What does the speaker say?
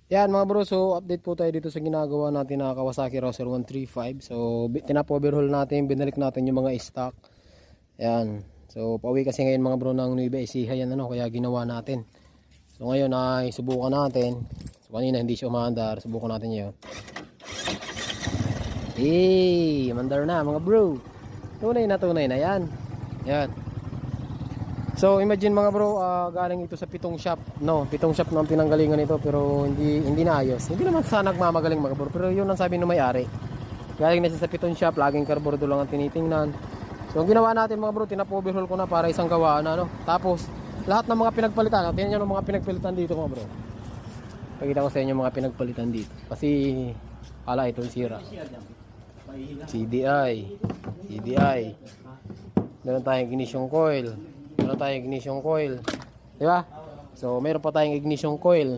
Yan mga bro, so update po tayo dito sa ginagawa natin na Kawasaki Roser 135. So tinap-overhaul natin, binalik natin yung mga stock. Yan. So pauwi kasi ngayon mga bro ng Nueva Ecija yan ano, kaya ginawa natin. So ngayon ay subukan natin. So kanina hindi siya umaandar, subukan natin 'yon. Mandar na mga bro. Tunay na yan. Yan. So imagine mga bro, galing ito sa pitong shop, no? Pitong shop ng pinanggalingan ito pero hindi naayos. Hindi naman sana nagmamagaling mga bro, pero yun ang sabi ng may-ari. Galing na siya sa pitong shop, laging carburetor lang ang tinitingnan. So ang ginawa natin mga bro, tinap-overhaul ko na para isang gawaan na, no? Tapos lahat ng mga pinagpalitan, tingnan niyo ng mga pinagpalitan dito mga bro. Pakita ko sa inyo mga pinagpalitan dito. Kasi pala itong sira. CDI. Meron tayong ignition coil. Meron tayong ignition coil. Di ba? So, meron pa tayong ignition coil.